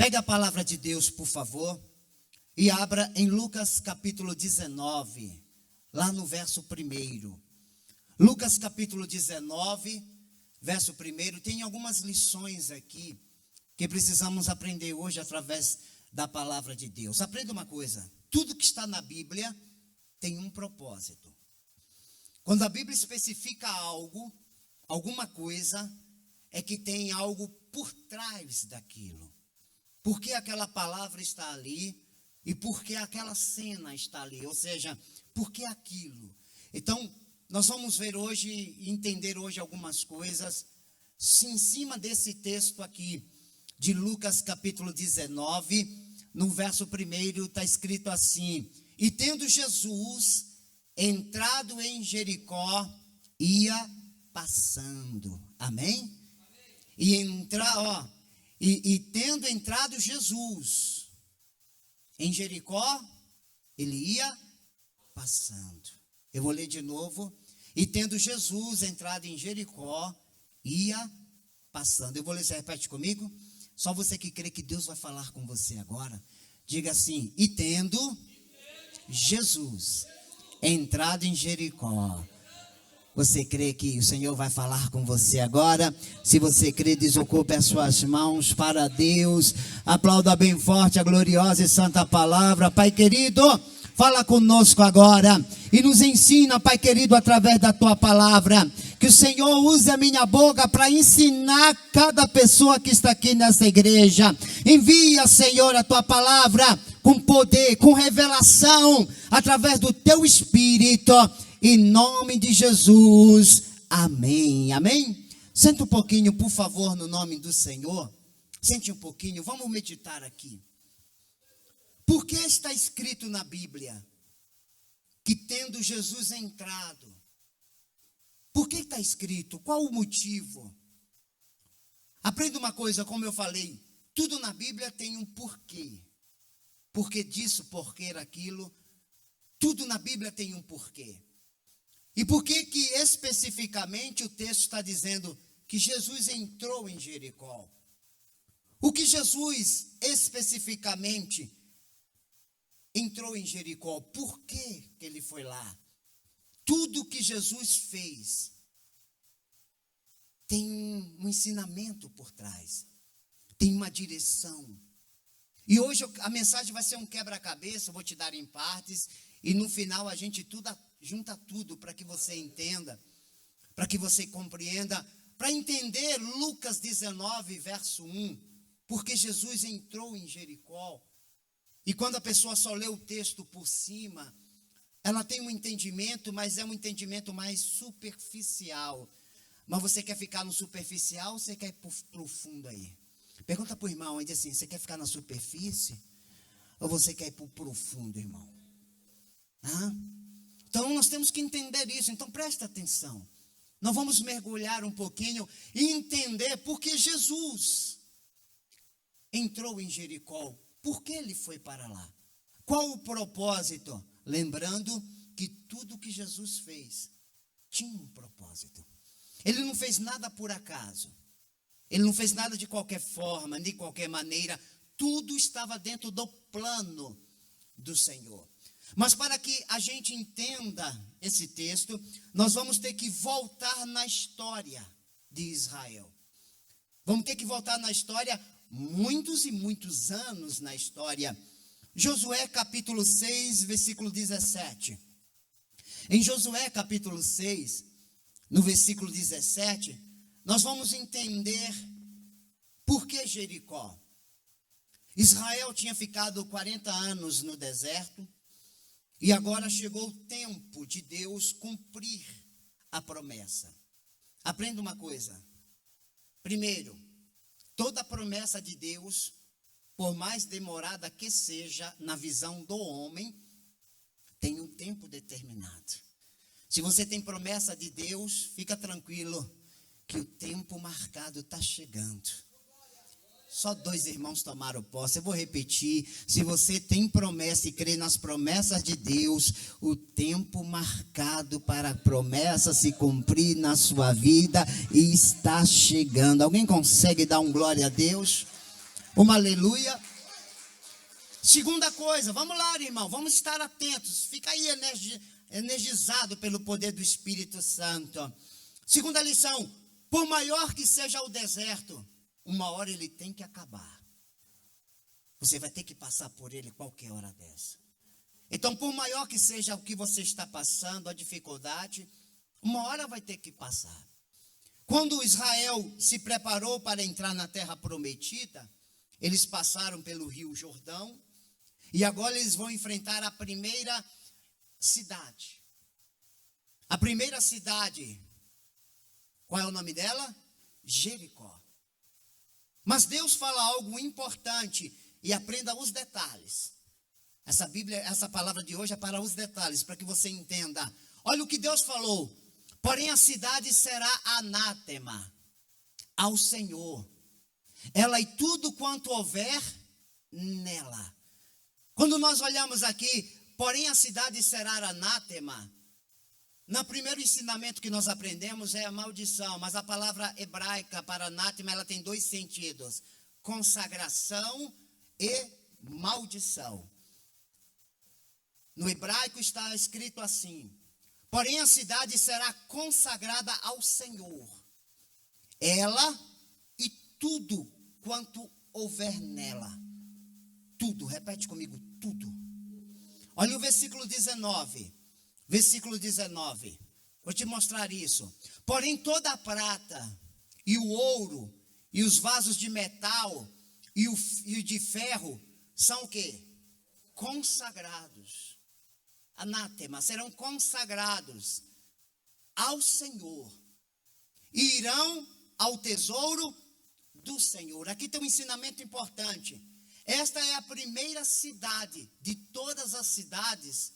Pega a palavra de Deus, por favor, e abra em Lucas capítulo 19, lá no verso 1. Lucas capítulo 19, verso 1. Tem algumas lições aqui que precisamos aprender hoje através da palavra de Deus. Aprenda uma coisa: tudo que está na Bíblia tem um propósito. Quando a Bíblia especifica algo, alguma coisa, é que tem algo por trás daquilo. Por que aquela palavra está ali e por que aquela cena está ali? Ou seja, por que aquilo? Então, nós vamos ver hoje e entender hoje algumas coisas em cima desse texto aqui de Lucas capítulo 19, no verso 1 está escrito assim: e tendo Jesus entrado em Jericó, ia passando. Amém? E tendo entrado Jesus em Jericó, ele ia passando. Eu vou ler de novo. E tendo Jesus entrado em Jericó, ia passando. Eu vou ler, você repete comigo? Só você que crê que Deus vai falar com você agora. Diga assim: e tendo Jesus entrado em Jericó. Você crê que o Senhor vai falar com você agora? Se você crê, desocupe as suas mãos para Deus. Aplauda bem forte a gloriosa e santa palavra. Pai querido, fala conosco agora e nos ensina, Pai querido, através da tua palavra. Que o Senhor use a minha boca para ensinar cada pessoa que está aqui nessa igreja. Envia, Senhor, a tua palavra com poder, com revelação, através do teu Espírito. Em nome de Jesus, amém, amém? Senta um pouquinho, por favor, no nome do Senhor. Sente um pouquinho, vamos meditar aqui. Por que está escrito na Bíblia que tendo Jesus entrado? Por que está escrito? Qual o motivo? Aprenda uma coisa, como eu falei, tudo na Bíblia tem um porquê. Porquê disso, porquê daquilo, tudo na Bíblia tem um porquê. E por que especificamente o texto está dizendo que Jesus entrou em Jericó? O que Jesus especificamente entrou em Jericó? Por que ele foi lá? Tudo que Jesus fez tem um ensinamento por trás, tem uma direção. E hoje a mensagem vai ser um quebra-cabeça, eu vou te dar em partes, e no final a gente junta tudo para que você entenda, para que você compreenda, para entender Lucas 19, verso 1, porque Jesus entrou em Jericó. E quando a pessoa só lê o texto por cima, ela tem um entendimento, mas é um entendimento mais superficial. Mas você quer ficar no superficial ou você quer ir para o fundo aí? Pergunta para o irmão aí, diz assim: você quer ficar na superfície ou você quer ir para o profundo, irmão? Então nós temos que entender isso. Então presta atenção. Nós vamos mergulhar um pouquinho e entender por que Jesus entrou em Jericó. Por que ele foi para lá? Qual o propósito? Lembrando que tudo que Jesus fez tinha um propósito. Ele não fez nada por acaso. Ele não fez nada de qualquer forma, de qualquer maneira. Tudo estava dentro do plano do Senhor. Mas para que a gente entenda esse texto, nós vamos ter que voltar na história de Israel. Vamos ter que voltar na história, muitos e muitos anos na história. Josué capítulo 6, versículo 17. Em Josué capítulo 6, no versículo 17, nós vamos entender por que Jericó. Israel tinha ficado 40 anos no deserto e agora chegou o tempo de Deus cumprir a promessa. Aprenda uma coisa. Primeiro, toda promessa de Deus, por mais demorada que seja na visão do homem, tem um tempo determinado. Se você tem promessa de Deus, fica tranquilo que o tempo marcado está chegando. Só 2 irmãos tomaram posse. Eu vou repetir. Se você tem promessa e crê nas promessas de Deus, o tempo marcado para a promessa se cumprir na sua vida está chegando. Alguém consegue dar um glória a Deus? Uma aleluia. Segunda coisa, vamos lá, irmão, vamos estar atentos. Fica aí energizado pelo poder do Espírito Santo. Segunda lição, por maior que seja o deserto, uma hora ele tem que acabar. Você vai ter que passar por ele qualquer hora dessa. Então, por maior que seja o que você está passando, a dificuldade, uma hora vai ter que passar. Quando Israel se preparou para entrar na terra prometida, eles passaram pelo rio Jordão, e agora eles vão enfrentar a primeira cidade. A primeira cidade, qual é o nome dela? Jericó. Mas Deus fala algo importante, e aprenda os detalhes. Essa palavra de hoje é para os detalhes, para que você entenda. Olha o que Deus falou. Porém a cidade será anátema ao Senhor, ela e tudo quanto houver nela. Quando nós olhamos aqui, porém a cidade será anátema, no primeiro ensinamento que nós aprendemos é a maldição, mas a palavra hebraica para anátema, ela tem dois sentidos: consagração e maldição. No hebraico está escrito assim: porém a cidade será consagrada ao Senhor, ela e tudo quanto houver nela. Tudo, repete comigo, tudo. Olha o versículo 19. Versículo 19. Vou te mostrar isso. Porém toda a prata e o ouro e os vasos de metal e o de ferro são o quê? Consagrados. Anátema, serão consagrados ao Senhor e irão ao tesouro do Senhor. Aqui tem um ensinamento importante. Esta é a primeira cidade de todas as cidades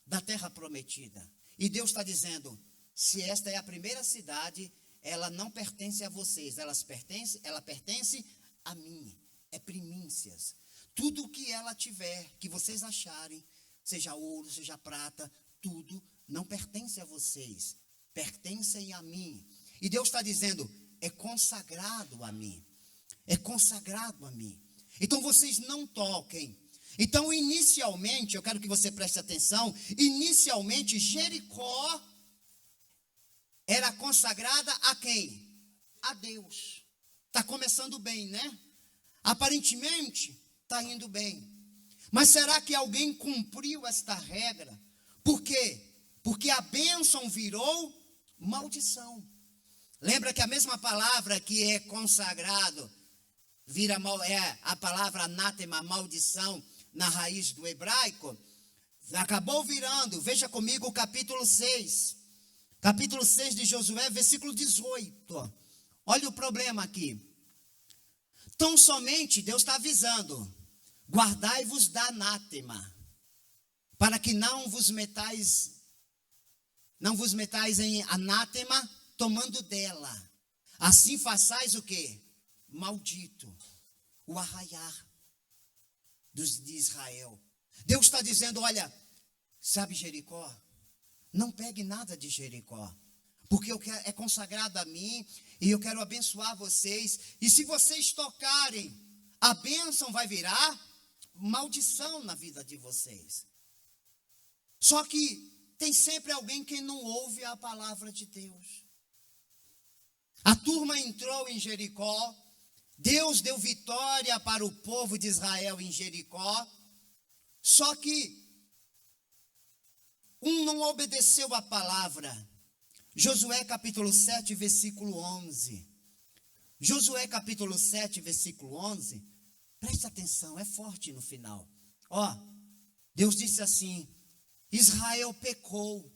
da terra prometida. E Deus está dizendo, se esta é a primeira cidade, ela não pertence a vocês, ela pertence a mim. É primícias. Tudo o que ela tiver, que vocês acharem, seja ouro, seja prata, tudo não pertence a vocês, pertencem a mim. E Deus está dizendo, é consagrado a mim, é consagrado a mim. Então vocês não toquem. Então inicialmente, eu quero que você preste atenção, inicialmente Jericó era consagrada a quem? A Deus. Está começando bem, né? Aparentemente está indo bem. Mas será que alguém cumpriu esta regra? Por quê? Porque a bênção virou maldição. Lembra que a mesma palavra que é consagrado é a palavra anátema, maldição, na raiz do hebraico? Acabou virando, veja comigo o capítulo 6. Capítulo 6 de Josué, versículo 18. Olha o problema aqui. Tão somente, Deus está avisando, guardai-vos da anátema, para que não vos metais em anátema, tomando dela. Assim façais o quê? Maldito o arraiar de Israel. Deus está dizendo, olha, sabe Jericó? Não pegue nada de Jericó, porque é consagrado a mim, e eu quero abençoar vocês, e se vocês tocarem, a bênção vai virar maldição na vida de vocês. Só que tem sempre alguém que não ouve a palavra de Deus. A turma entrou em Jericó, Deus deu vitória para o povo de Israel em Jericó, só que um não obedeceu a palavra. Josué capítulo 7, versículo 11. Josué capítulo 7, versículo 11. Preste atenção, é forte no final. Ó, Deus disse assim: Israel pecou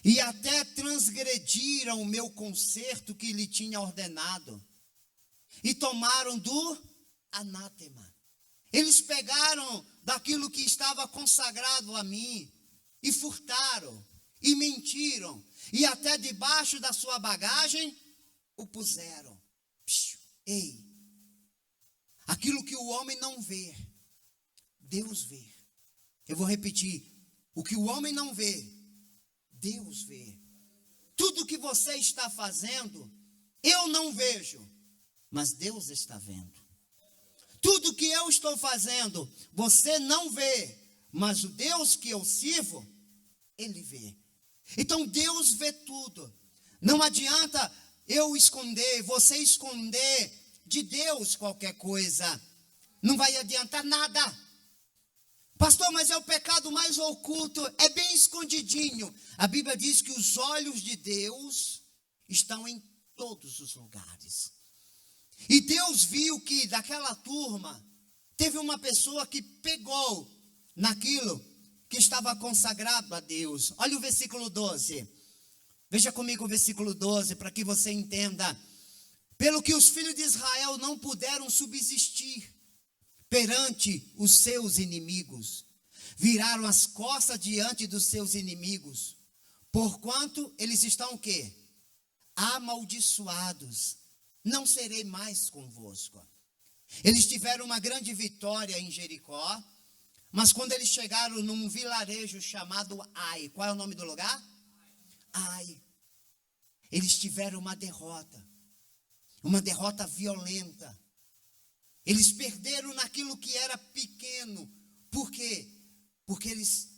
e até transgrediram o meu concerto que lhe tinha ordenado, e tomaram do anátema. Eles pegaram daquilo que estava consagrado a mim, e furtaram, e mentiram, e até debaixo da sua bagagem o puseram. Ei, aquilo que o homem não vê, Deus vê. Eu vou repetir, o que o homem não vê, Deus vê. Tudo que você está fazendo, eu não vejo, mas Deus está vendo. Tudo que eu estou fazendo, você não vê, mas o Deus que eu sirvo, Ele vê. Então Deus vê tudo. Não adianta eu esconder, você esconder de Deus qualquer coisa. Não vai adiantar nada. Pastor, mas é o pecado mais oculto, é bem escondidinho. A Bíblia diz que os olhos de Deus estão em todos os lugares. E Deus viu que daquela turma, teve uma pessoa que pegou naquilo que estava consagrado a Deus. Olha o versículo 12. Veja comigo o versículo 12, para que você entenda. Pelo que os filhos de Israel não puderam subsistir perante os seus inimigos, viraram as costas diante dos seus inimigos, porquanto eles estão o quê? Amaldiçoados, não serei mais convosco. Eles tiveram uma grande vitória em Jericó, mas quando eles chegaram num vilarejo chamado Ai, qual é o nome do lugar? Ai. Eles tiveram uma derrota violenta. Eles perderam naquilo que era pequeno. Por quê? Porque eles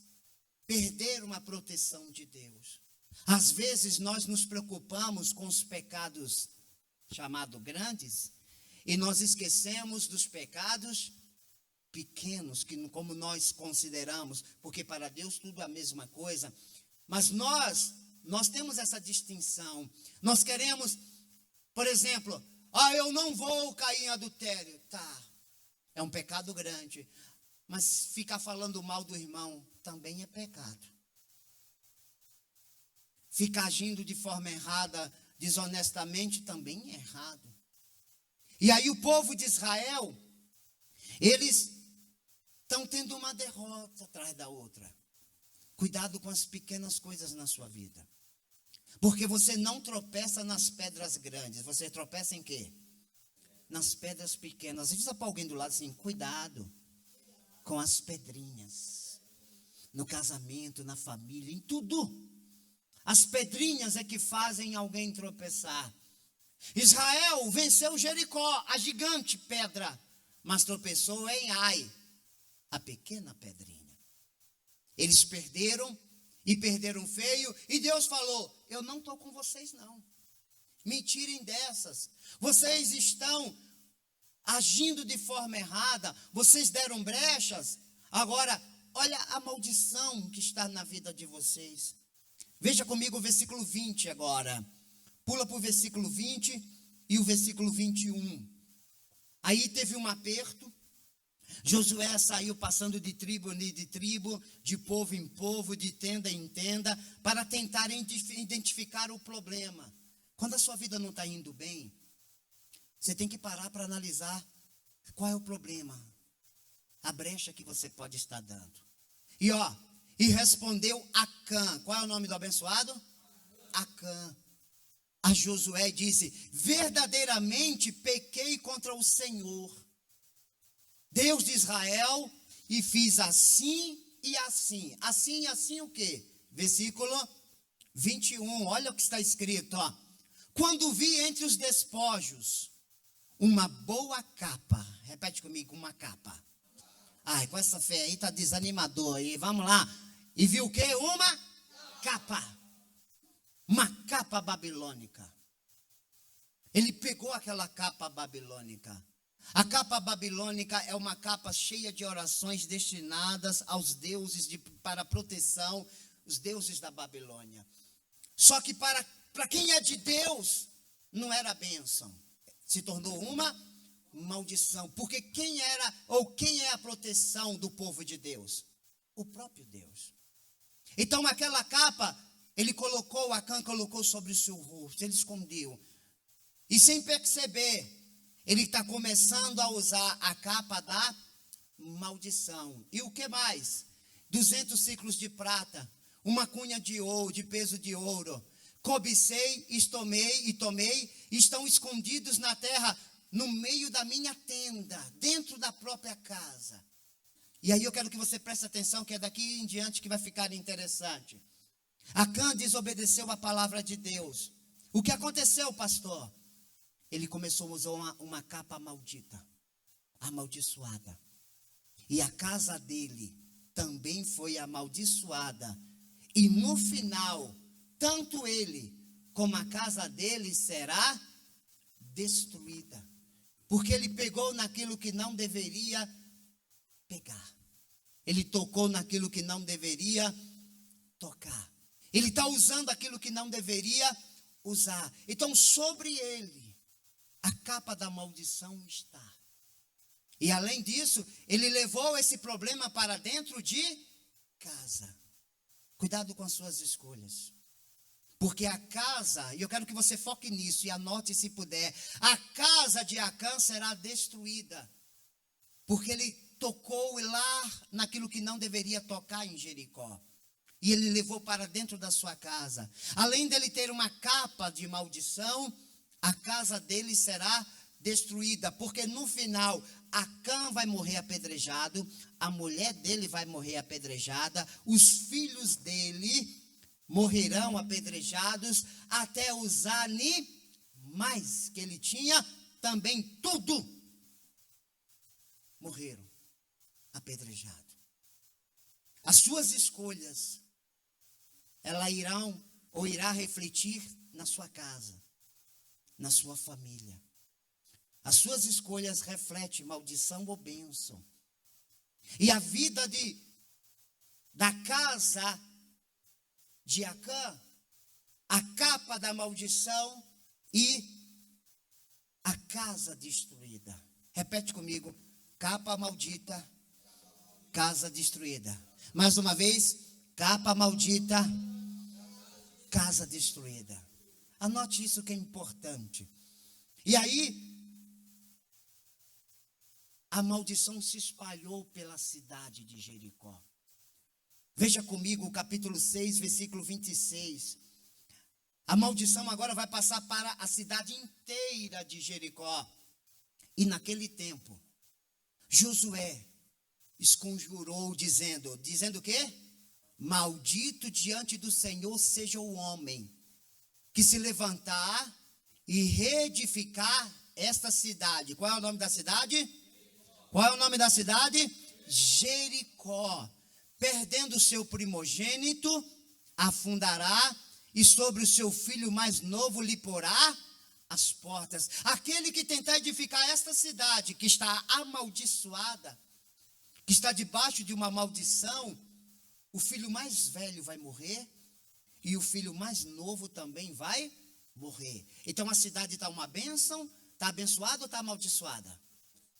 perderam a proteção de Deus. Às vezes nós nos preocupamos com os pecados chamados grandes e nós esquecemos dos pecados pequenos, que como nós consideramos, porque para Deus tudo é a mesma coisa. Mas nós temos essa distinção. Nós queremos, por exemplo, eu não vou cair em adultério. Tá, é um pecado grande. Mas ficar falando mal do irmão também é pecado. Ficar agindo de forma errada, desonestamente, também é errado. E aí o povo de Israel, eles estão tendo uma derrota atrás da outra. Cuidado com as pequenas coisas na sua vida. Porque você não tropeça nas pedras grandes. Você tropeça em quê? Nas pedras pequenas. Diz para alguém do lado assim, cuidado com as pedrinhas. No casamento, na família, em tudo. As pedrinhas é que fazem alguém tropeçar. Israel venceu Jericó, a gigante pedra, mas tropeçou em Ai, a pequena pedrinha. Eles perderam, e perderam feio, e Deus falou, eu não estou com vocês não, me tirem dessas, vocês estão agindo de forma errada, vocês deram brechas, agora, olha a maldição que está na vida de vocês. Veja comigo o versículo 20 agora, pula para o versículo 20 e o versículo 21, aí teve um aperto, Josué saiu passando de tribo em tribo, de povo em povo, de tenda em tenda, para tentar identificar o problema. Quando a sua vida não está indo bem, você tem que parar para analisar qual é o problema, a brecha que você pode estar dando. E respondeu Acã, qual é o nome do abençoado? Acã. A Josué disse, verdadeiramente pequei contra o Senhor, Deus de Israel, e fiz assim e assim. Assim e assim o quê? Versículo 21, olha o que está escrito, ó. Quando vi entre os despojos uma boa capa, repete comigo, uma capa. Ai, com essa fé aí tá desanimador aí, vamos lá. E viu o quê? Uma capa babilônica. Ele pegou aquela capa babilônica. A capa babilônica é uma capa cheia de orações destinadas aos deuses para proteção, os deuses da Babilônia. Só que para quem é de Deus, não era bênção. Se tornou uma maldição. Porque quem é a proteção do povo de Deus? O próprio Deus. Então aquela capa, Acã colocou sobre o seu rosto, ele escondeu. E sem perceber, ele está começando a usar a capa da maldição. E o que mais? 200 ciclos de prata, uma cunha de ouro, de peso de ouro. Cobicei, tomei, estão escondidos na terra, no meio da minha tenda, dentro da própria casa. E aí eu quero que você preste atenção, que é daqui em diante que vai ficar interessante. Acã desobedeceu a palavra de Deus. O que aconteceu, pastor? Ele começou a usar uma capa maldita. amaldiçoada. E a casa dele também foi amaldiçoada. E no final, tanto ele como a casa dele será destruída. Porque ele pegou naquilo que não deveria pegar. Ele tocou naquilo que não deveria tocar. Ele está usando aquilo que não deveria usar. Então, sobre ele, a capa da maldição está. E além disso, ele levou esse problema para dentro de casa. Cuidado com as suas escolhas. Porque a casa, e eu quero que você foque nisso e anote se puder, a casa de Acã será destruída. Porque ele tocou lá naquilo que não deveria tocar em Jericó. E ele levou para dentro da sua casa. Além dele ter uma capa de maldição, a casa dele será destruída. Porque no final, Acã vai morrer apedrejado, a mulher dele vai morrer apedrejada, os filhos dele morrerão apedrejados, até os animais que ele tinha, também tudo morreram apedrejados. As suas escolhas, elas irá refletir na sua casa, na sua família. As suas escolhas refletem maldição ou bênção. E a vida da casa de Acã, a capa da maldição e a casa destruída. Repete comigo: capa maldita, casa destruída. Mais uma vez: capa maldita, casa destruída. Anote isso que é importante. E aí, a maldição se espalhou pela cidade de Jericó. Veja comigo o capítulo 6, versículo 26. A maldição agora vai passar para a cidade inteira de Jericó. E naquele tempo, Josué esconjurou dizendo o quê? Maldito diante do Senhor seja o homem que se levantar e reedificar esta cidade. Qual é o nome da cidade? Qual é o nome da cidade? Jericó. Perdendo o seu primogênito, afundará, e sobre o seu filho mais novo lhe porá as portas. Aquele que tentar edificar esta cidade, que está amaldiçoada, que está debaixo de uma maldição, o filho mais velho vai morrer, e o filho mais novo também vai morrer. Então a cidade está uma bênção, está abençoada ou está amaldiçoada?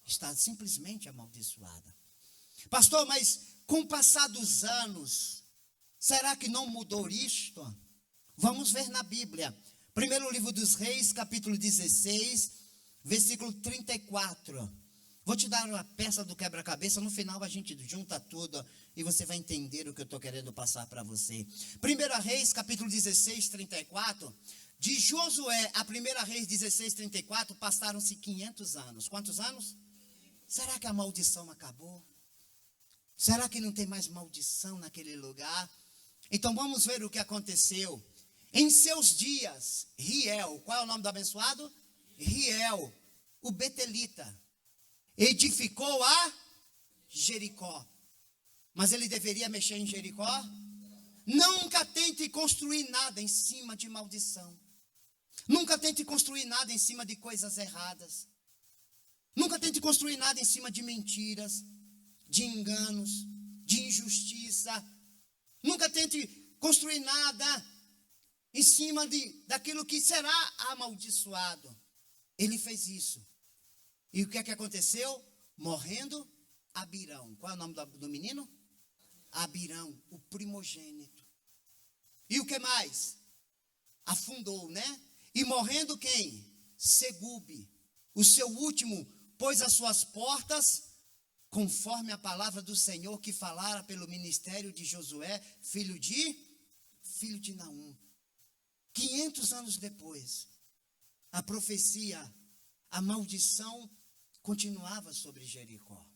Está simplesmente amaldiçoada. Pastor, mas com o passar dos anos, será que não mudou isto? Vamos ver na Bíblia. Primeiro livro dos Reis, capítulo 16, versículo 34. Vou te dar uma peça do quebra-cabeça, no final a gente junta tudo e você vai entender o que eu estou querendo passar para você. Primeira Reis, capítulo 16, 34. De Josué a Primeira Reis 16, 34, passaram-se 500 anos. Quantos anos? Será que a maldição acabou? Será que não tem mais maldição naquele lugar? Então vamos ver o que aconteceu. Em seus dias, Riel, qual é o nome do abençoado? Riel, o betelita, edificou a Jericó. Mas ele deveria mexer em Jericó? Nunca tente construir nada em cima de maldição. Nunca tente construir nada em cima de coisas erradas. Nunca tente construir nada em cima de mentiras, de enganos, de injustiça. Nunca tente construir nada em cima daquilo que será amaldiçoado. Ele fez isso. E o que é que aconteceu? Morrendo Abirão. Qual é o nome do menino? Abirão, o primogênito. E o que mais? Afundou, né? E morrendo quem? Segube. O seu último pôs as suas portas, conforme a palavra do Senhor que falara pelo ministério de Josué, filho de Naum. 500 anos depois, a profecia, a maldição continuava sobre Jericó.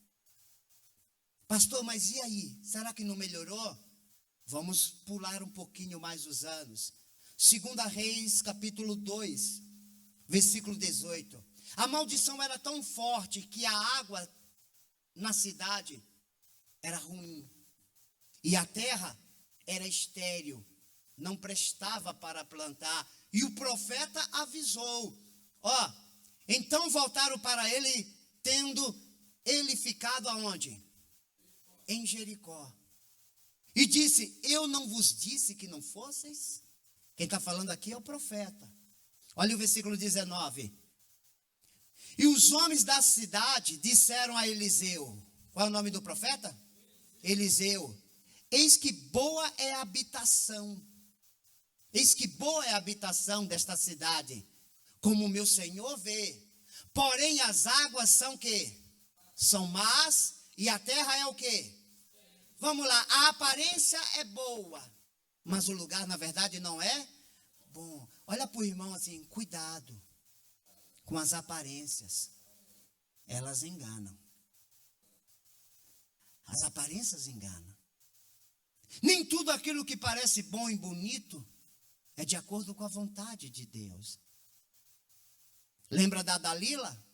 Pastor, mas e aí? Será que não melhorou? Vamos pular um pouquinho mais os anos. 2 Reis, capítulo 2, versículo 18. A maldição era tão forte que a água na cidade era ruim. E a terra era estéril, não prestava para plantar. E o profeta avisou. Então voltaram para ele, tendo ele ficado aonde? Em Jericó. E disse, eu não vos disse que não fosseis? Quem está falando aqui é o profeta. Olha o versículo 19. E os homens da cidade disseram a Eliseu. Qual é o nome do profeta? Eliseu. Eis que boa é a habitação. Eis que boa é a habitação desta cidade, como o meu Senhor vê. Porém as águas são quê? São más, e a terra é o quê? Vamos lá, a aparência é boa, mas o lugar na verdade não é bom. Olha para o irmão assim, cuidado com as aparências, elas enganam. As aparências enganam. Nem tudo aquilo que parece bom e bonito é de acordo com a vontade de Deus. Lembra da Dalila?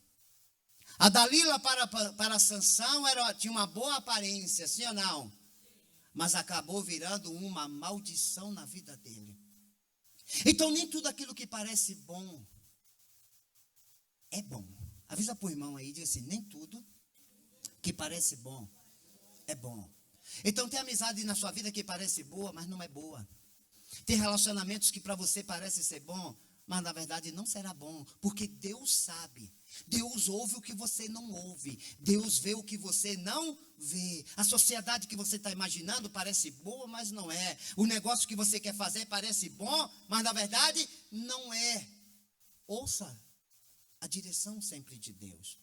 A Dalila para Sansão tinha uma boa aparência, sim ou não? Mas acabou virando uma maldição na vida dele. Então nem tudo aquilo que parece bom é bom. Avisa para o irmão aí, diz assim, nem tudo que parece bom é bom. Então tem amizade na sua vida que parece boa, mas não é boa. Tem relacionamentos que para você parece ser bom, mas na verdade não será bom, porque Deus sabe. Deus ouve o que você não ouve. Deus vê o que você não vê. A sociedade que você está imaginando parece boa, mas não é. O negócio que você quer fazer parece bom, mas na verdade não é. Ouça a direção sempre de Deus.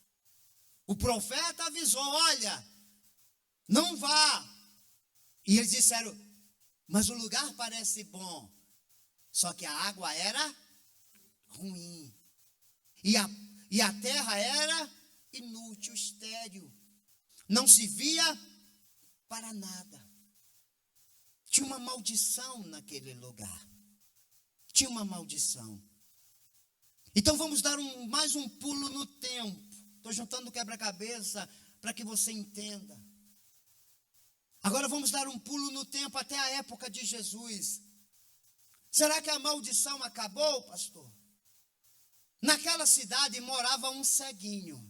O profeta avisou, olha, não vá. E eles disseram, mas o lugar parece bom. Só que a água era ruim. E a terra era inútil, estéril. Não se via para nada. Tinha uma maldição naquele lugar. Tinha uma maldição. Então vamos dar mais um pulo no tempo. Estou juntando o quebra-cabeça para que você entenda. Agora vamos dar um pulo no tempo até a época de Jesus. Será que a maldição acabou, pastor? Naquela cidade morava um ceguinho.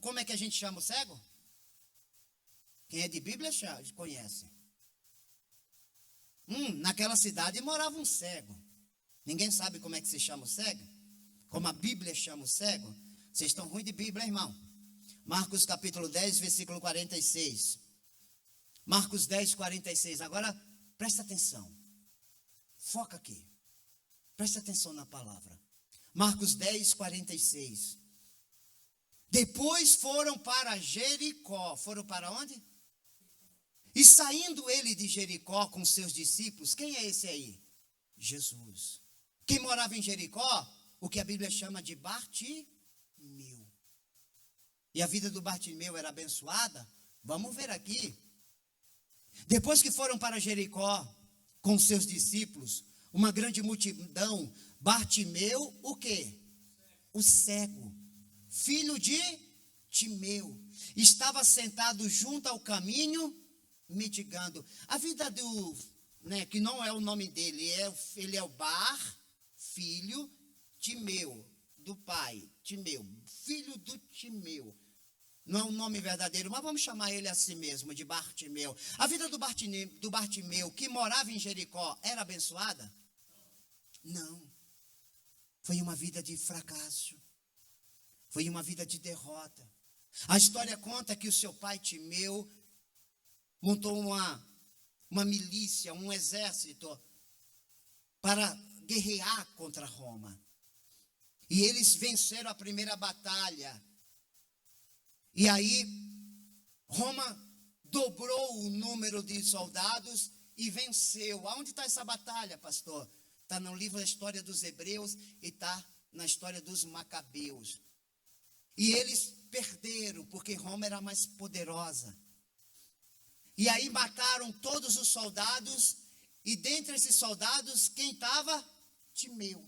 Como é que a gente chama o cego? Quem é de Bíblia conhece. Naquela cidade morava um cego. Ninguém sabe como é que se chama o cego? Como a Bíblia chama o cego? Vocês estão ruins de Bíblia, irmão. Marcos capítulo 10, versículo 46. Marcos 10, 46. Agora, presta atenção. Foca aqui. Presta atenção na palavra. Marcos 10, 46. Depois foram para Jericó. Foram para onde? E saindo ele de Jericó com seus discípulos. Quem é esse aí? Jesus. Quem morava em Jericó? O que a Bíblia chama de Bartimeu. E a vida do Bartimeu era abençoada? Vamos ver aqui. Depois que foram para Jericó com seus discípulos, uma grande multidão, Bartimeu, o quê? O cego, filho de Timeu, estava sentado junto ao caminho, mendigando. A vida do, que não é o nome dele, ele é o Bar, filho, Timeu, do pai, Timeu, filho do Timeu. Não é um nome verdadeiro, mas vamos chamar ele assim mesmo, de Bartimeu. A vida do Bartimeu, que morava em Jericó, era abençoada? Não. Foi uma vida de fracasso. Foi uma vida de derrota. A história conta que o seu pai Timeu montou uma milícia, um exército para guerrear contra Roma. E eles venceram a primeira batalha. E aí, Roma dobrou o número de soldados e venceu. Aonde está essa batalha, pastor? Está no livro da história dos Hebreus e está na história dos Macabeus. E eles perderam, porque Roma era mais poderosa. E aí mataram todos os soldados, e dentre esses soldados, quem estava? Timeu.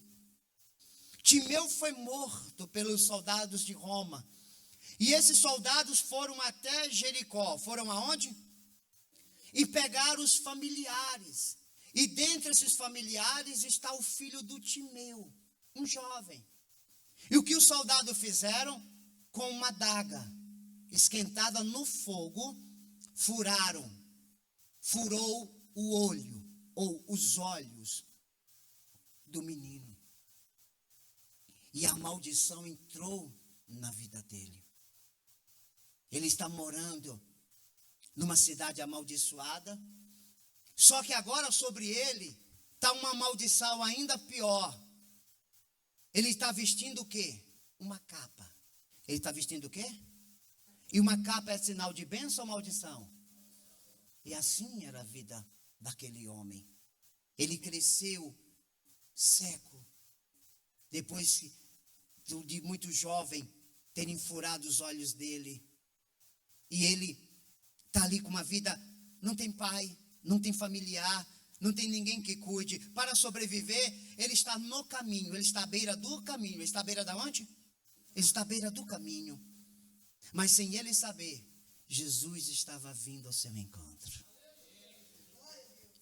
Timeu foi morto pelos soldados de Roma. E esses soldados foram até Jericó. Foram aonde? E pegaram os familiares. E dentre esses familiares está o filho do Timeu, um jovem. E o que os soldados fizeram? Com uma adaga esquentada no fogo, furou o olho, ou os olhos do menino. E a maldição entrou na vida dele. Ele está morando numa cidade amaldiçoada, só que agora sobre ele está uma maldição ainda pior. Ele está vestindo o quê? Uma capa. Ele está vestindo o quê? E uma capa é sinal de bênção ou maldição? E assim era a vida daquele homem. Ele cresceu seco. Depois de muito jovem terem furado os olhos dele. E ele está ali com uma vida, não tem pai, não tem familiar, não tem ninguém que cuide. Para sobreviver, ele está no caminho, ele está à beira do caminho. Ele está à beira de onde? Ele está à beira do caminho. Mas sem ele saber, Jesus estava vindo ao seu encontro.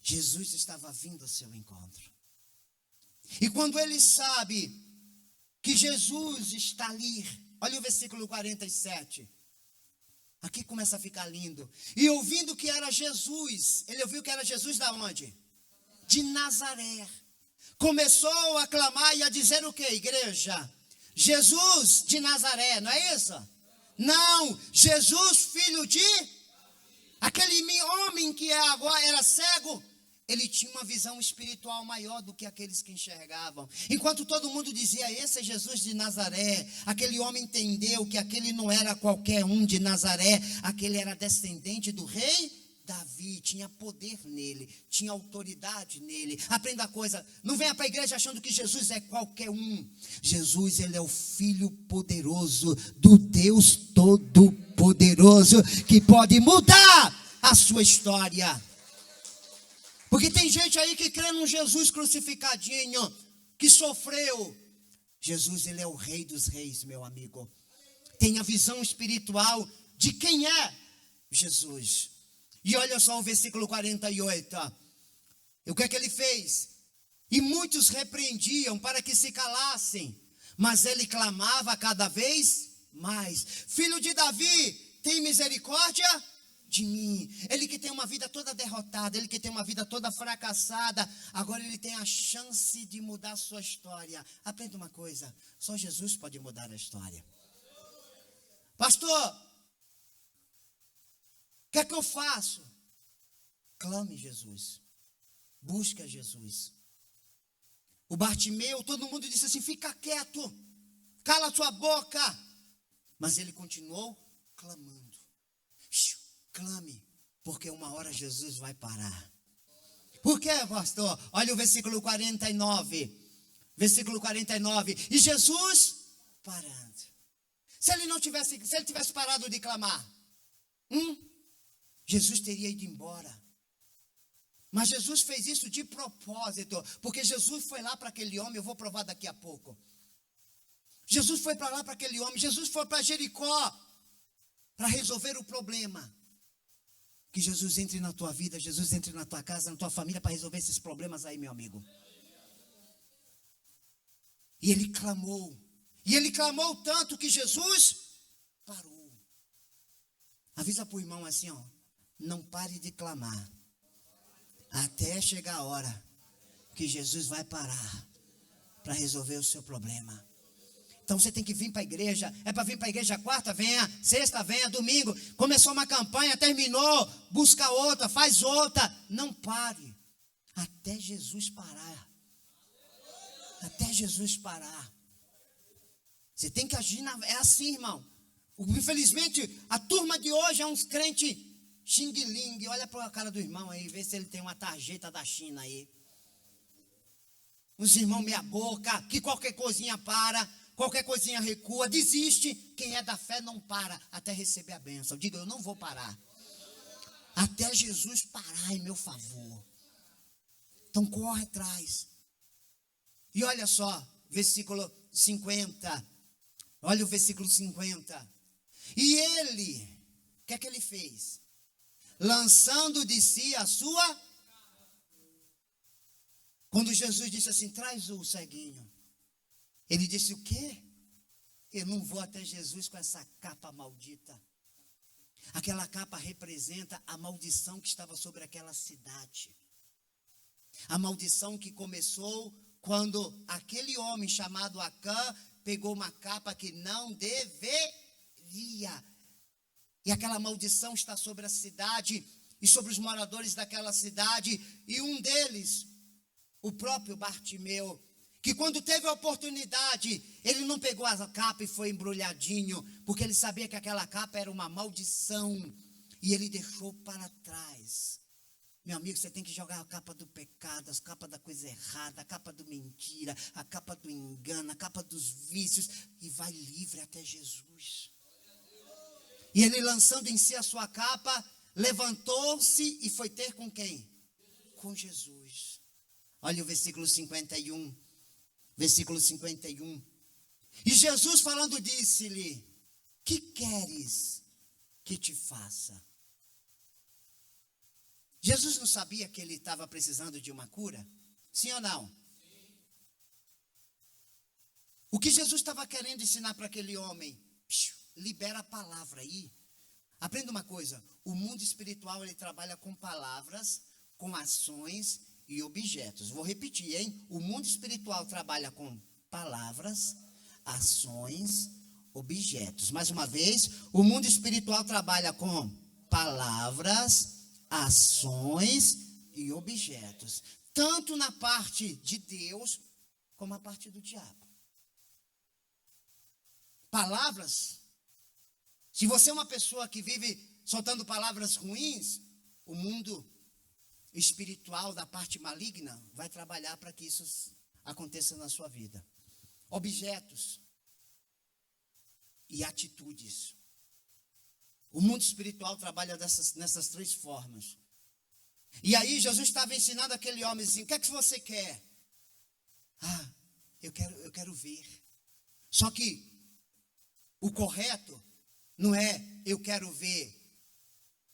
Jesus estava vindo ao seu encontro. E quando ele sabe que Jesus está ali, olha o versículo 47. Aqui começa a ficar lindo. E ouvindo que era Jesus, ele ouviu que era Jesus da onde? De Nazaré. Começou a clamar e a dizer o que, igreja? Jesus de Nazaré, não é isso? Não, Jesus filho de... Aquele homem que agora era cego, ele tinha uma visão espiritual maior do que aqueles que enxergavam. Enquanto todo mundo dizia, esse é Jesus de Nazaré, aquele homem entendeu que aquele não era qualquer um de Nazaré, aquele era descendente do rei Davi, tinha poder nele, tinha autoridade nele. Aprenda a coisa, não venha para a igreja achando que Jesus é qualquer um. Jesus, ele é o Filho poderoso do Deus Todo-Poderoso, que pode mudar a sua história. Porque tem gente aí que crê num Jesus crucificadinho, que sofreu. Jesus, ele é o Rei dos Reis, meu amigo. Tenha visão espiritual de quem é Jesus. E olha só o versículo 48. O que é que ele fez? E muitos repreendiam para que se calassem, mas ele clamava cada vez mais: Filho de Davi, tem misericórdia de mim. Ele que tem uma vida toda derrotada, ele que tem uma vida toda fracassada, agora ele tem a chance de mudar a sua história. Aprenda uma coisa, só Jesus pode mudar a história. Pastor, o que é que eu faço? Clame Jesus, busca Jesus. O Bartimeu, todo mundo disse assim, fica quieto, cala sua boca. Mas ele continuou clamando. Clame, porque uma hora Jesus vai parar. Por quê, pastor? Olha o versículo 49. Versículo 49. E Jesus parando. Se ele tivesse parado de clamar, Jesus teria ido embora. Mas Jesus fez isso de propósito, porque Jesus foi lá para aquele homem, eu vou provar daqui a pouco. Jesus foi para lá para aquele homem, Jesus foi para Jericó para resolver o problema. Que Jesus entre na tua vida, Jesus entre na tua casa, na tua família, para resolver esses problemas aí, meu amigo. E ele clamou. E ele clamou tanto que Jesus parou. Avisa para o irmão assim, ó. Não pare de clamar. Até chegar a hora que Jesus vai parar para resolver o seu problema. Então você tem que vir para a igreja. É para vir para a igreja quarta, venha. Sexta, venha. Domingo. Começou uma campanha, terminou. Busca outra, faz outra. Não pare. Até Jesus parar. Até Jesus parar. Você tem que agir. É assim, irmão. Infelizmente, a turma de hoje é uns crentes xing-ling. Olha para a cara do irmão aí. Vê se ele tem uma tarjeta da China aí. Uns irmãos meia boca. Que qualquer coisinha para. Qualquer coisinha recua, desiste. Quem é da fé não para até receber a bênção. Diga, eu não vou parar. Até Jesus parar em meu favor. Então corre atrás. E olha só, versículo 50. Olha o versículo 50. E ele, o que é que ele fez? Lançando de si a sua... Quando Jesus disse assim, traz o ceguinho. Ele disse, o quê? Eu não vou até Jesus com essa capa maldita. Aquela capa representa a maldição que estava sobre aquela cidade. A maldição que começou quando aquele homem chamado Acã pegou uma capa que não deveria. E aquela maldição está sobre a cidade e sobre os moradores daquela cidade. E um deles, o próprio Bartimeu, que quando teve a oportunidade, ele não pegou a capa e foi embrulhadinho, porque ele sabia que aquela capa era uma maldição, e ele deixou para trás. Meu amigo, você tem que jogar a capa do pecado, a capa da coisa errada, a capa do mentira, a capa do engano, a capa dos vícios, e vai livre até Jesus. E ele, lançando em si a sua capa, levantou-se e foi ter com quem? Com Jesus. Olha o versículo 51. Versículo 51. E Jesus falando disse-lhe, que queres que te faça? Jesus não sabia que ele estava precisando de uma cura? Sim ou não? Sim. O que Jesus estava querendo ensinar para aquele homem? Libera a palavra aí. Aprenda uma coisa, o mundo espiritual ele trabalha com palavras, com ações e objetos. Vou repetir, hein? O mundo espiritual trabalha com palavras, ações, objetos. Mais uma vez, o mundo espiritual trabalha com palavras, ações e objetos. Tanto na parte de Deus, como na parte do diabo. Palavras. Se você é uma pessoa que vive soltando palavras ruins, o mundo espiritual da parte maligna vai trabalhar para que isso aconteça na sua vida. Objetos e atitudes. O mundo espiritual trabalha nessas três formas. E aí Jesus estava ensinando aquele homem assim, o que é que você quer? Ah, eu quero ver. Só que o correto não é eu quero ver.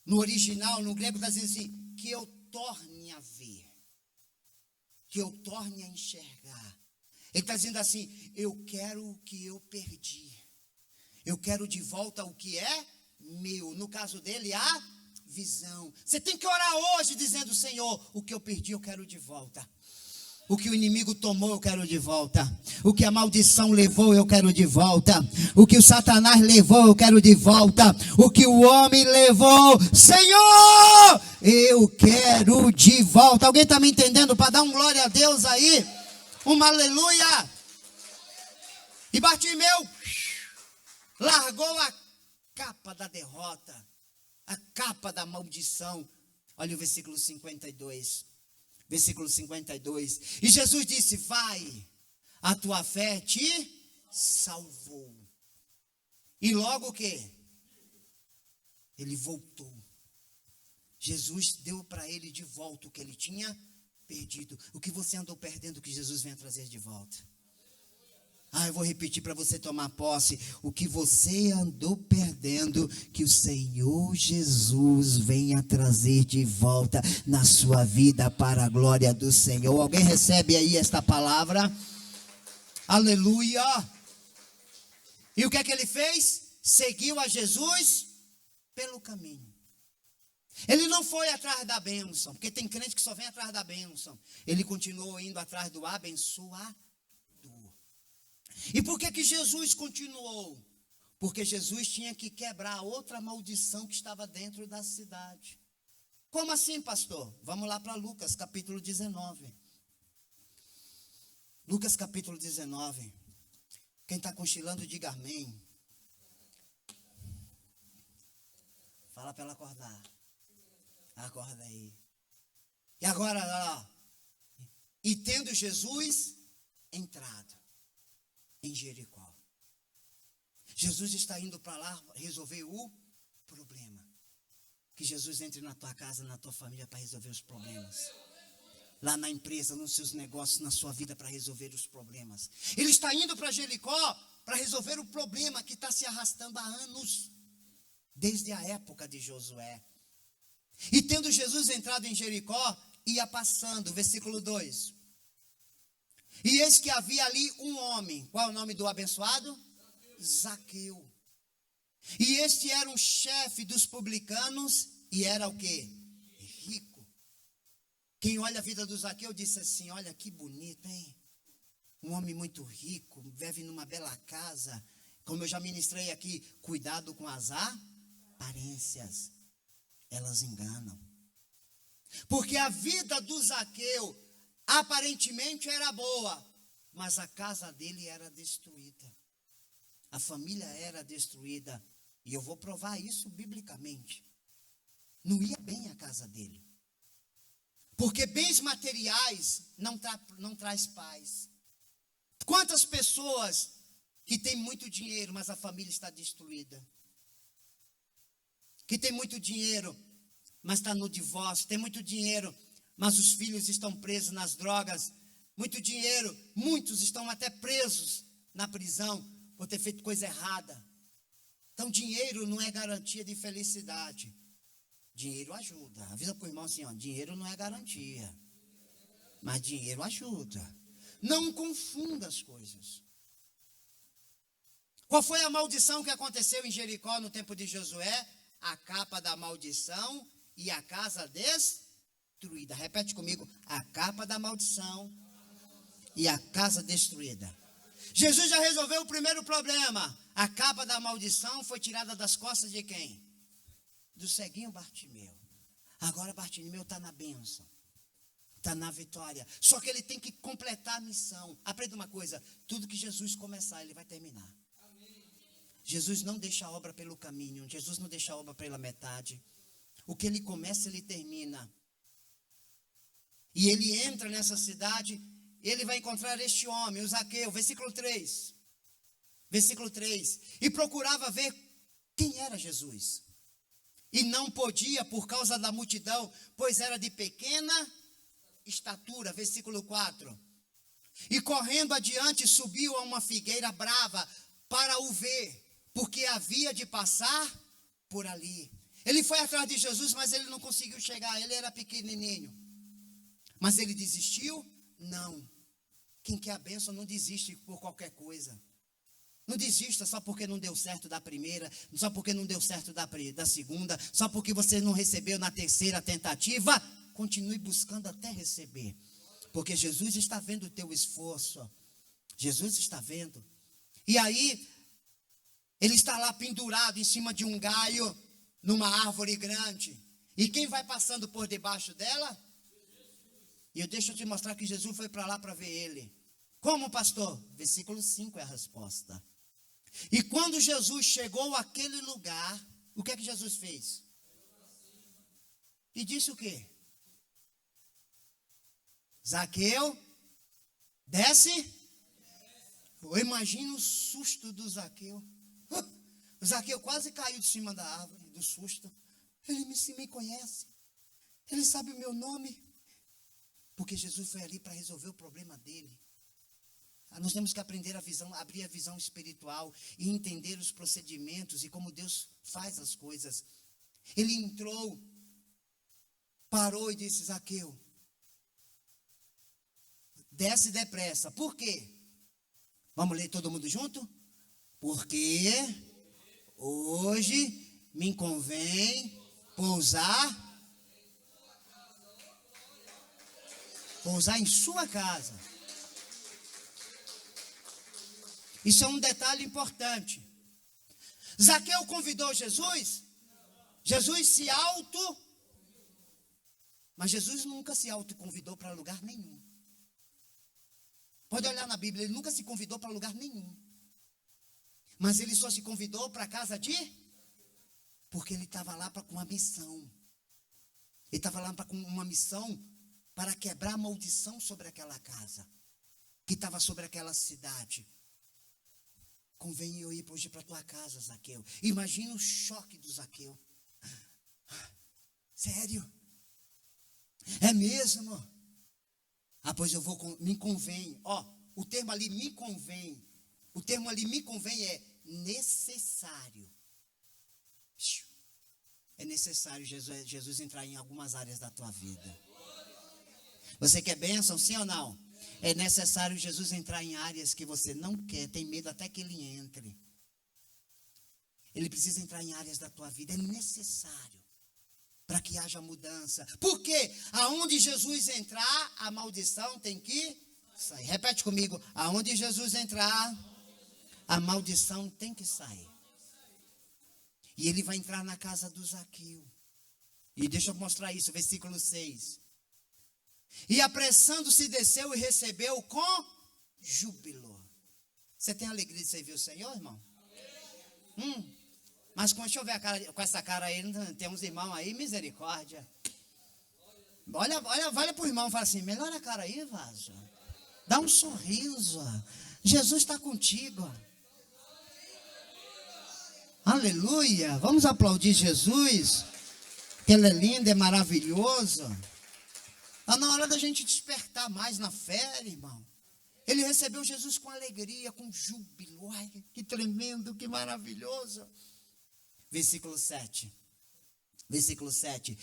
No original, no grego está dizendo assim, que eu torne a ver, que eu torne a enxergar. Ele está dizendo assim, eu quero o que eu perdi, eu quero de volta o que é meu, no caso dele a visão. Você tem que orar hoje dizendo, Senhor, o que eu perdi eu quero de volta. O que o inimigo tomou, eu quero de volta. O que a maldição levou, eu quero de volta. O que o Satanás levou, eu quero de volta. O que o homem levou, Senhor, eu quero de volta. Alguém está me entendendo? Para dar um glória a Deus aí. Uma aleluia. E Bartimeu largou a capa da derrota, a capa da maldição. Olha o versículo 52. Versículo 52. E Jesus disse, vai, a tua fé te salvou. E logo o quê? Ele voltou. Jesus deu para ele de volta o que ele tinha perdido. O que você andou perdendo, que Jesus venha trazer de volta. Eu vou repetir para você tomar posse. O que você andou perdendo, que o Senhor Jesus venha trazer de volta na sua vida para a glória do Senhor. Alguém recebe aí esta palavra? Aleluia! E o que é que ele fez? Seguiu a Jesus pelo caminho. Ele não foi atrás da bênção, porque tem crente que só vem atrás da bênção. Ele continuou indo atrás do abençoador. E por que Jesus continuou? Porque Jesus tinha que quebrar outra maldição que estava dentro da cidade. Como assim, pastor? Vamos lá para Lucas, capítulo 19. Lucas, capítulo 19. Quem está cochilando, diga amém. Fala para ela acordar. Acorda aí. E agora, ó. E tendo Jesus entrado em Jericó. Jesus está indo para lá resolver o problema. Que Jesus entre na tua casa, na tua família para resolver os problemas. Lá na empresa, nos seus negócios, na sua vida para resolver os problemas. Ele está indo para Jericó para resolver o problema que está se arrastando há anos. desde a época de Josué. E tendo Jesus entrado em Jericó, ia passando, versículo 2. E eis que havia ali um homem, qual é o nome do abençoado? Zaqueu. E este era um chefe dos publicanos e era o quê? Rico. Quem olha a vida do Zaqueu disse assim, olha que bonito, hein? Um homem muito rico, vive numa bela casa. Como eu já ministrei aqui, cuidado com as aparências. Elas enganam. Porque a vida do Zaqueu aparentemente era boa, mas a casa dele era destruída. A família era destruída. E eu vou provar isso biblicamente. Não ia bem a casa dele. Porque bens materiais não traz paz. Quantas pessoas que têm muito dinheiro, mas a família está destruída? Que tem muito dinheiro, mas está no divórcio. Tem muito dinheiro, mas os filhos estão presos nas drogas. Muito dinheiro, muitos estão até presos na prisão por ter feito coisa errada. Então, dinheiro não é garantia de felicidade. Dinheiro ajuda. Avisa para o irmão assim, ó, dinheiro não é garantia, mas dinheiro ajuda. Não confunda as coisas. Qual foi a maldição que aconteceu em Jericó no tempo de Josué? A capa da maldição e a casa destruída. Repete comigo, a capa da maldição e a casa destruída. Jesus já resolveu o primeiro problema. A capa da maldição foi tirada das costas de quem? Do ceguinho Bartimeu. Agora Bartimeu está na bênção. Está na vitória. Só que ele tem que completar a missão. Aprenda uma coisa. Tudo que Jesus começar, ele vai terminar. Jesus não deixa a obra pelo caminho. Jesus não deixa a obra pela metade. O que ele começa, ele termina. E ele entra nessa cidade. Ele vai encontrar este homem, o Zaqueu. Versículo 3. Versículo 3. E procurava ver quem era Jesus. E não podia por causa da multidão, pois era de pequena estatura. Versículo 4. E correndo adiante, subiu a uma figueira brava para o ver, porque havia de passar por ali. Ele foi atrás de Jesus, mas ele não conseguiu chegar. Ele era pequenininho. Mas ele desistiu? Não. Quem quer a bênção não desiste por qualquer coisa. Não desista só porque não deu certo da primeira, só porque não deu certo da segunda, só porque você não recebeu na terceira tentativa. Continue buscando até receber. Porque Jesus está vendo o teu esforço. Jesus está vendo. E aí, ele está lá pendurado em cima de um galho, numa árvore grande. E quem vai passando por debaixo dela? E deixa eu te mostrar que Jesus foi para lá para ver ele. Como, pastor? Versículo 5 é a resposta. E quando Jesus chegou àquele lugar, o que é que Jesus fez? E disse o quê? Zaqueu, desce. Eu imagino o susto do Zaqueu. O Zaqueu quase caiu de cima da árvore, do susto. Ele me conhece. Ele sabe o meu nome. Porque Jesus foi ali para resolver o problema dele. Nós temos que aprender abrir a visão espiritual e entender os procedimentos e como Deus faz as coisas. Ele entrou, parou e disse: Zaqueu, desce depressa. Por quê? Vamos ler todo mundo junto? Porque hoje me convém pousar em sua casa. Isso é um detalhe importante. Zaqueu convidou Jesus? Jesus se Mas Jesus nunca se autoconvidou para lugar nenhum. Pode olhar na Bíblia, ele nunca se convidou para lugar nenhum. Mas ele só se convidou para a casa porque ele estava lá com uma missão. Ele estava lá com uma missão para quebrar a maldição sobre aquela casa, que estava sobre aquela cidade. Convém eu ir hoje para a tua casa, Zaqueu. Imagina o choque do Zaqueu. Sério? É mesmo? Pois eu vou, me convém. O termo ali me convém. O termo ali me convém é necessário. É necessário Jesus entrar em algumas áreas da tua vida. Você quer bênção, sim ou não? É necessário Jesus entrar em áreas que você não quer, tem medo até que ele entre. Ele precisa entrar em áreas da tua vida, é necessário, para que haja mudança. Por quê? Aonde Jesus entrar, a maldição tem que sair. Repete comigo, aonde Jesus entrar, a maldição tem que sair. E ele vai entrar na casa do Zaqueu. E deixa eu mostrar isso, versículo 6. E apressando-se desceu e recebeu com júbilo. Você tem alegria de servir o Senhor, irmão? Mas deixa eu ver a cara, com essa cara aí, tem uns irmãos aí, misericórdia. Olha para o irmão e fala assim, melhora a cara aí, vaso. Dá um sorriso. Jesus está contigo. Aleluia. Vamos aplaudir Jesus. Que ele é lindo, é maravilhoso. Está na hora da gente despertar mais na fé, irmão. Ele recebeu Jesus com alegria, com júbilo. Ai, que tremendo, que maravilhoso. Versículo 7. Versículo 7.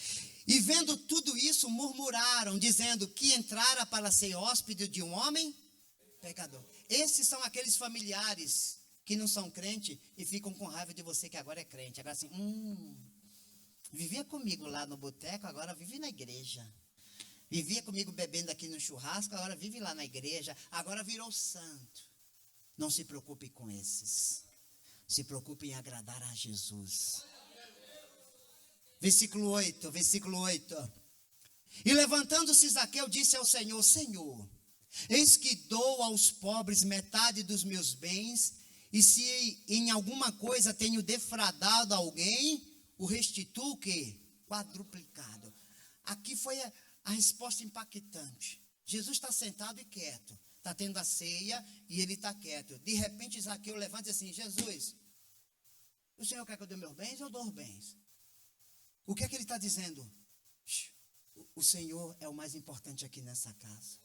E vendo tudo isso, murmuraram, dizendo que entrara para ser hóspede de um homem pecador. Esses são aqueles familiares que não são crentes e ficam com raiva de você que agora é crente. Agora assim, vivia comigo lá no boteco, agora vive na igreja. Vivia comigo bebendo aqui no churrasco, agora vive lá na igreja, agora virou santo. Não se preocupe com esses. Se preocupe em agradar a Jesus. Versículo 8, versículo 8. E levantando-se Zaqueu, disse ao Senhor, Senhor, eis que dou aos pobres metade dos meus bens, e se em alguma coisa tenho defraudado alguém, o restituo o quê? Quadruplicado. Aqui foi a resposta impactante. Jesus está sentado e quieto. Está tendo a ceia e ele está quieto. De repente, Zaqueu levanta e diz assim, Jesus, o Senhor quer que eu dê meus bens? Eu dou os bens. O que é que ele está dizendo? O Senhor é o mais importante aqui nessa casa.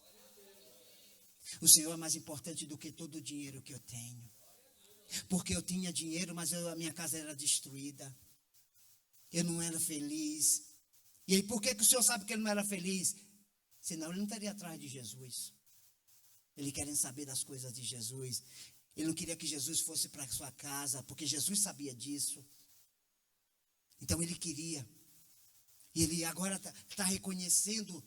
O Senhor é mais importante do que todo o dinheiro que eu tenho. Porque eu tinha dinheiro, mas a minha casa era destruída. Eu não era feliz. E aí, por que o Senhor sabe que ele não era feliz? Senão ele não estaria atrás de Jesus. Ele querendo saber das coisas de Jesus. Ele não queria que Jesus fosse para a sua casa, porque Jesus sabia disso. Então ele queria. E ele agora está reconhecendo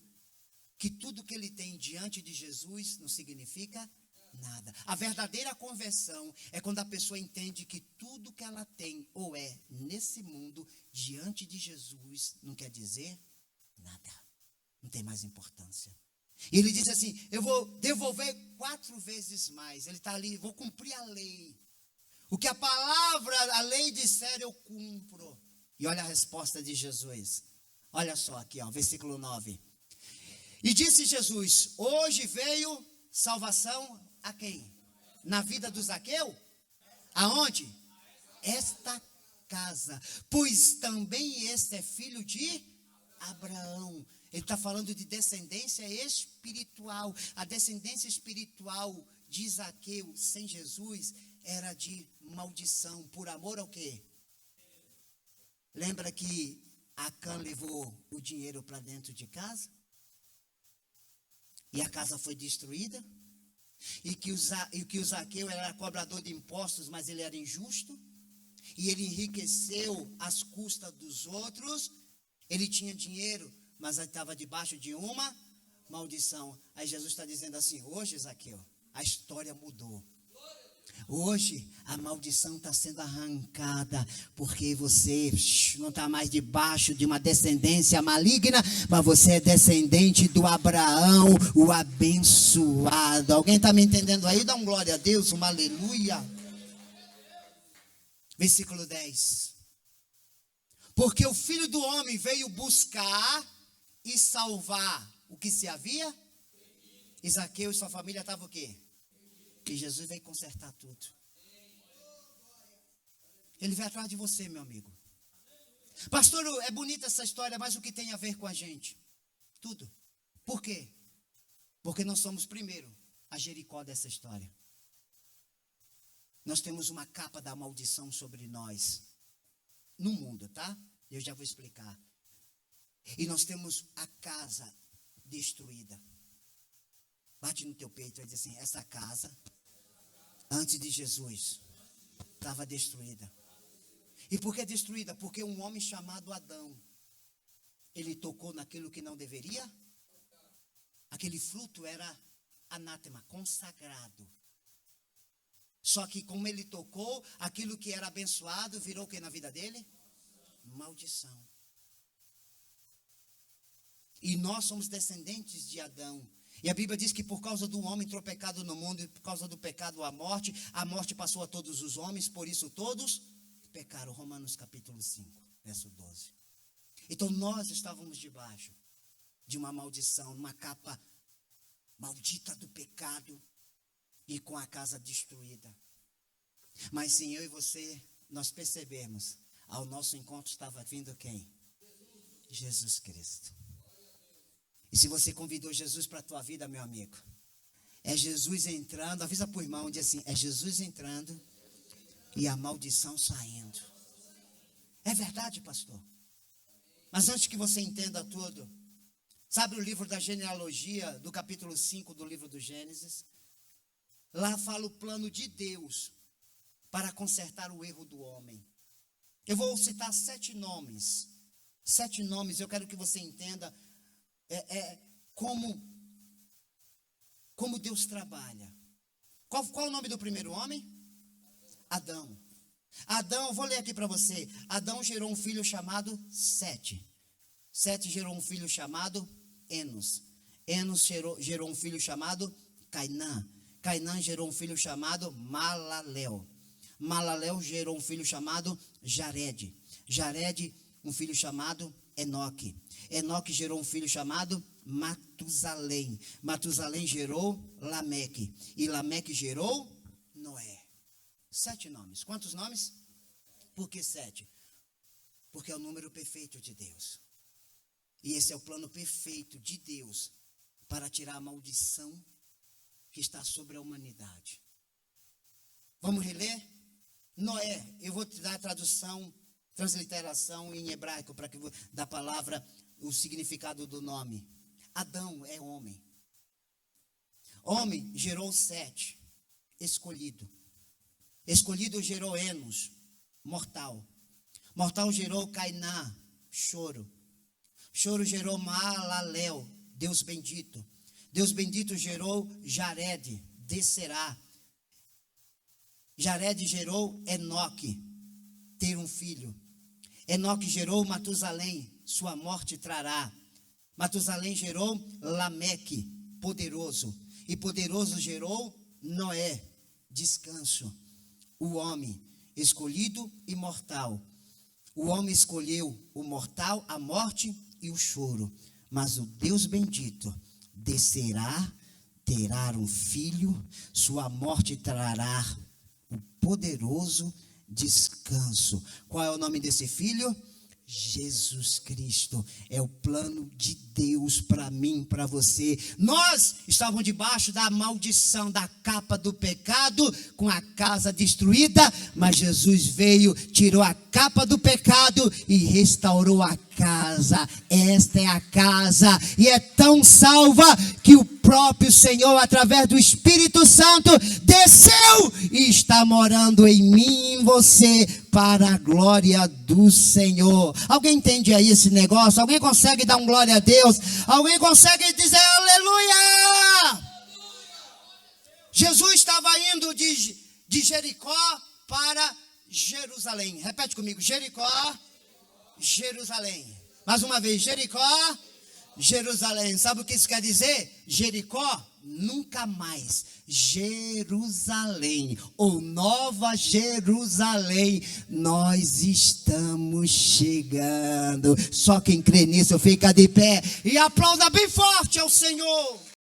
que tudo que ele tem diante de Jesus não significa nada. A verdadeira conversão é quando a pessoa entende que tudo que ela tem ou é nesse mundo, diante de Jesus, não quer dizer nada. Não tem mais importância. E ele diz assim, eu vou devolver 4 vezes mais. Ele está ali, vou cumprir a lei. O que a lei disser, eu cumpro. E olha a resposta de Jesus. Olha só aqui, ó, versículo 9. E disse Jesus, hoje veio salvação a quem? Na vida do Zaqueu? Aonde? Esta casa. Pois também este é filho de Abraão. Ele está falando de descendência espiritual. A descendência espiritual de Zaqueu sem Jesus era de maldição. Por amor ao quê? Lembra que Acã levou o dinheiro para dentro de casa? E a casa foi destruída? E que o Zaqueu era cobrador de impostos, mas ele era injusto? E ele enriqueceu às custas dos outros? Ele tinha dinheiro, mas estava debaixo de uma maldição. Aí Jesus está dizendo assim, hoje, Zaqueu, a história mudou. Hoje a maldição está sendo arrancada, porque você não está mais debaixo de uma descendência maligna, mas você é descendente do Abraão, o abençoado. Alguém está me entendendo aí? Dá um glória a Deus, uma aleluia. Versículo 10. Porque o Filho do Homem veio buscar e salvar o que se havia. E Zaqueu e sua família estavam o quê? E Jesus veio consertar tudo. Ele veio atrás de você, meu amigo. Pastor, é bonita essa história, mas o que tem a ver com a gente? Tudo. Por quê? Porque nós somos primeiro a Jericó dessa história. Nós temos uma capa da maldição sobre nós. No mundo, tá? Eu já vou explicar. E nós temos a casa destruída. Bate no teu peito e diz assim: essa casa, antes de Jesus, estava destruída. E por que destruída? Porque um homem chamado Adão, ele tocou naquilo que não deveria. Aquele fruto era anátema, consagrado. Só que como ele tocou, aquilo que era abençoado virou o que na vida dele? Maldição. E nós somos descendentes de Adão. E a Bíblia diz que por causa do homem entrou pecado no mundo, e por causa do pecado a morte passou a todos os homens, por isso todos pecaram. Romanos capítulo 5, verso 12. Então nós estávamos debaixo de uma maldição, uma capa maldita do pecado e com a casa destruída. Mas sim, eu e você, nós percebemos, ao nosso encontro estava vindo quem? Jesus Cristo. E se você convidou Jesus para a tua vida, meu amigo, é Jesus entrando, avisa para o irmão, diz assim: é Jesus entrando e a maldição saindo. É verdade, pastor. Mas antes que você entenda tudo, sabe o livro da genealogia, do capítulo 5 do livro do Gênesis? Lá fala o plano de Deus para consertar o erro do homem. Eu vou citar 7 nomes. 7 nomes, eu quero que você entenda como Deus trabalha. Qual o nome do primeiro homem? Adão. Adão, vou ler aqui para você. Adão gerou um filho chamado Sete. Sete gerou um filho chamado Enos. Enos gerou um filho chamado Cainã. Cainã gerou um filho chamado Malalel. Malalel gerou um filho chamado Jared. Jared, um filho chamado Enoque. Enoque gerou um filho chamado Matusalém. Matusalém gerou Lameque. E Lameque gerou Noé. 7 nomes. Quantos nomes? Por que 7? Porque é o número perfeito de Deus. E esse é o plano perfeito de Deus para tirar a maldição que está sobre a humanidade. Vamos reler? Noé, eu vou te dar a tradução, transliteração em hebraico, para que da palavra, o significado do nome. Adão é homem. Homem gerou Sete, escolhido. Escolhido gerou Enos, mortal. Mortal gerou Cainã, choro. Choro gerou Malalel, Deus bendito. Deus bendito gerou Jared, descerá. Jared gerou Enoque, ter um filho. Enoque gerou Matusalém, sua morte trará. Matusalém gerou Lameque, poderoso. E poderoso gerou Noé, descanso. O homem escolhido e mortal. O homem escolheu o mortal, a morte e o choro. Mas o Deus bendito descerá, terá um filho, sua morte trará o poderoso descanso. Qual é o nome desse filho? Jesus Cristo. É o plano de Deus para mim, para você. Nós estávamos debaixo da maldição, da capa do pecado, com a casa destruída, mas Jesus veio, tirou a capa do pecado e restaurou a casa. Esta é a casa, e é tão salva que o próprio Senhor, através do Espírito Santo, desceu e está morando em mim e em você, para a glória do Senhor. Alguém entende aí esse negócio? Alguém consegue dar um glória a Deus? Alguém consegue dizer aleluia? Jesus estava indo de Jericó para Jerusalém. Repete comigo: Jericó, Jerusalém. Mais uma vez: Jericó, Jerusalém. Sabe o que isso quer dizer? Jericó, nunca mais. Jerusalém, ou Nova Jerusalém, nós estamos chegando. Só quem crê nisso fica de pé e aplauda bem forte ao Senhor.